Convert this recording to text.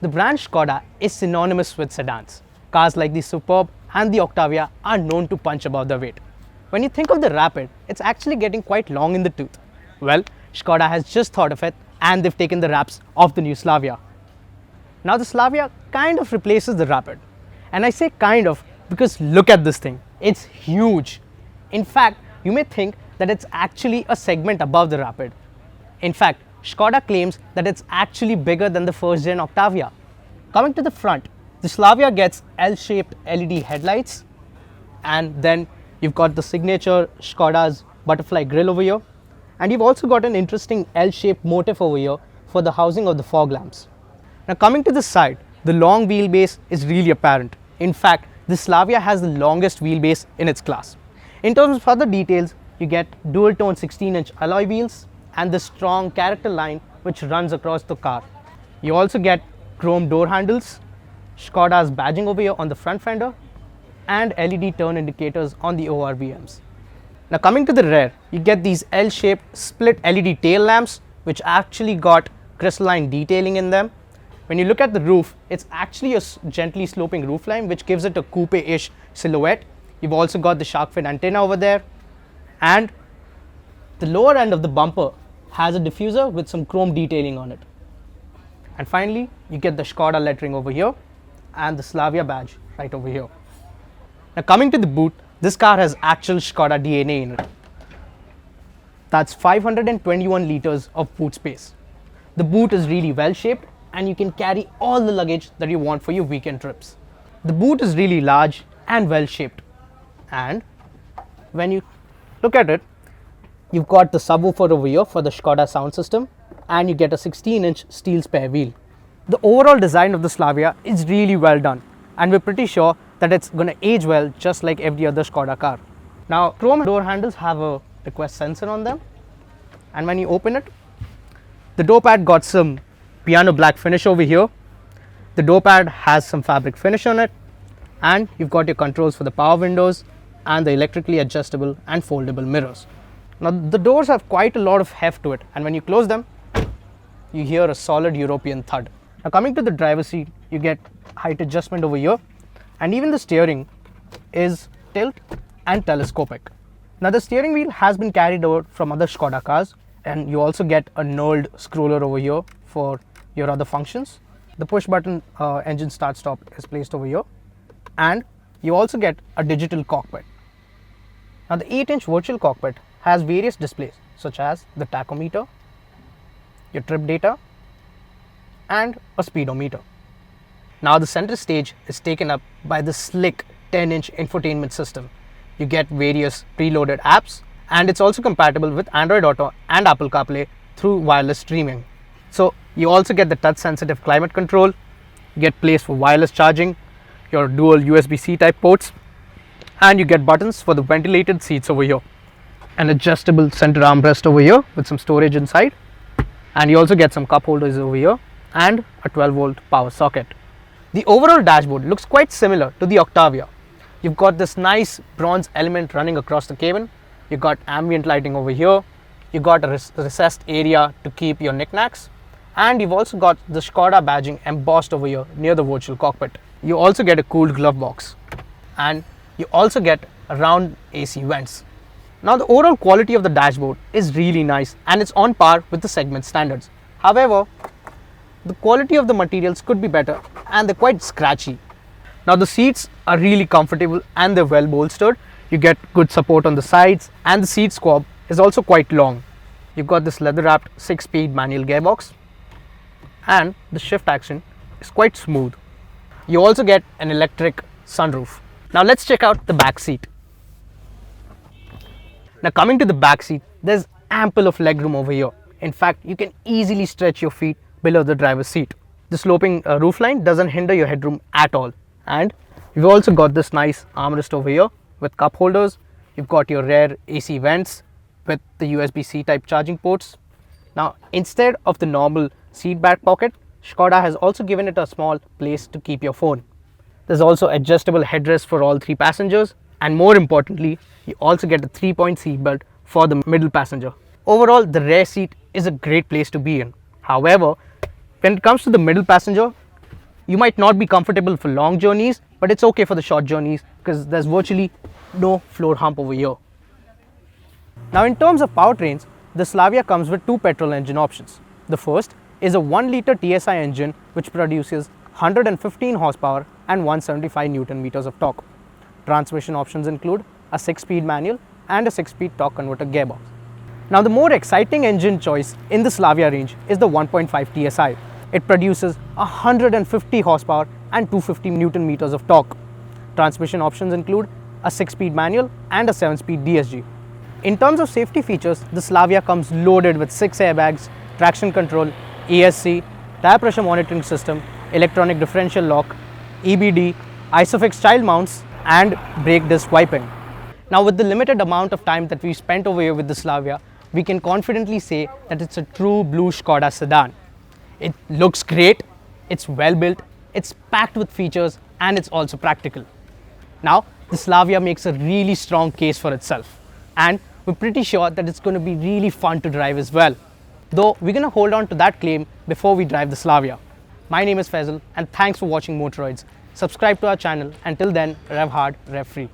The brand Skoda is synonymous with sedans. Cars like the Superb and the Octavia are known to punch above their weight. When you think of the Rapid, it's actually getting quite long in the tooth. Well, Skoda has just thought of it and they've taken the wraps off the new Slavia. Now the Slavia kind of replaces the Rapid. And I say kind of because look at this thing. It's huge. In fact, you may think that it's actually a segment above the Rapid. In fact, Skoda claims that it's actually bigger than the first gen Octavia. Coming to the front, the Slavia gets L-shaped LED headlights, and then you've got the signature Skoda's butterfly grille over here, and you've also got an interesting L-shaped motif over here for the housing of the fog lamps. Now coming to the side, the long wheelbase is really apparent. In fact, the Slavia has the longest wheelbase in its class. In terms of other details, you get dual tone 16-inch alloy wheels and the strong character line which runs across the car. You also get chrome door handles, Skoda's badging over here on the front fender, and LED turn indicators on the ORVMs. Now coming to the rear, you get these L-shaped split LED tail lamps which actually got crystalline detailing in them. When you look at the roof, it's actually a gently sloping roofline which gives it a coupe-ish silhouette. You've also got the shark fin antenna over there, and the lower end of the bumper has a diffuser with some chrome detailing on it. And finally, you get the Skoda lettering over here and the Slavia badge right over here. Now coming to the boot, this car has actual Skoda DNA in it. That's 521 liters of boot space. The boot is really well shaped and you can carry all the luggage that you want for your weekend trips. The boot is really large and well shaped, and when you look at it, you've got the subwoofer over here for the Skoda sound system, and you get a 16-inch steel spare wheel. The overall design of the Slavia is really well done, and we're pretty sure that it's going to age well just like every other Skoda car. Now, chrome door handles have a request sensor on them, and when you open it, the door pad got some piano black finish over here. The door pad has some fabric finish on it, and you've got your controls for the power windows and the electrically adjustable and foldable mirrors. Now the doors have quite a lot of heft to it, and when you close them, you hear a solid European thud. Now coming to the driver's seat, you get height adjustment over here, and even the steering is tilt and telescopic. Now the steering wheel has been carried over from other Skoda cars, and you also get a knurled scroller over here for your other functions. The push button engine start stop is placed over here, and you also get a digital cockpit. Now the 8-inch virtual cockpit has various displays such as the tachometer, your trip data, and a speedometer. Now the center stage is taken up by the slick 10-inch infotainment system. You get various preloaded apps, and it's also compatible with Android Auto and Apple CarPlay through wireless streaming. So you also get the touch sensitive climate control, you get place for wireless charging, your dual USB-C type ports, and you get buttons for the ventilated seats over here, an adjustable center armrest over here with some storage inside, and you also get some cup holders over here and a 12-volt power socket. The overall dashboard looks quite similar to the Octavia. You've got this nice bronze element running across the cabin, you've got ambient lighting over here, you've got a recessed area to keep your knickknacks, and you've also got the Skoda badging embossed over here near the virtual cockpit. You also get a cooled glove box, and you also get round AC vents. Now the overall quality of the dashboard is really nice and it's on par with the segment standards. However, the quality of the materials could be better and they're quite scratchy. Now the seats are really comfortable and they're well bolstered. You get good support on the sides, and the seat squab is also quite long. You've got this leather wrapped 6-speed manual gearbox, and the shift action is quite smooth. You also get an electric sunroof. Now let's check out the back seat. Now coming to the back seat, there's ample of legroom over here. In fact, you can easily stretch your feet below the driver's seat. The sloping roofline doesn't hinder your headroom at all. And you've also got this nice armrest over here with cup holders. You've got your rear AC vents with the USB-C type charging ports. Now instead of the normal seat back pocket, Skoda has also given it a small place to keep your phone. There's also adjustable headrest for all 3 passengers, and more importantly, you also get a 3-point seat belt for the middle passenger. Overall, the rear seat is a great place to be in. However, when it comes to the middle passenger, You might not be comfortable for long journeys, but it's okay for the short journeys because there's virtually no floor hump over here. Now in terms of powertrains, the Slavia comes with two petrol engine options. The first is a 1 litre TSI engine which produces 115 horsepower and 175 Newton meters of torque. Transmission options include a 6-speed manual and a 6-speed torque converter gearbox. Now the more exciting engine choice in the Slavia range is the 1.5 TSI. It produces 150 horsepower and 250 Newton meters of torque. Transmission options include a 6-speed manual and a 7-speed DSG. In terms of safety features, the Slavia comes loaded with 6 airbags, traction control, ESC, tire pressure monitoring system, electronic differential lock, EBD, ISOFIX child mounts and brake disc wiping. Now with the limited amount of time that we spent over here with the Slavia, we can confidently say that it's a true blue Skoda sedan. It looks great, it's well built, it's packed with features and it's also practical. Now the Slavia makes a really strong case for itself and we're pretty sure that it's going to be really fun to drive as well. Though we're going to hold on to that claim before we drive the Slavia. My name is Faisal and thanks for watching Motoroids. Subscribe to our channel. Until then, rev hard, rev free.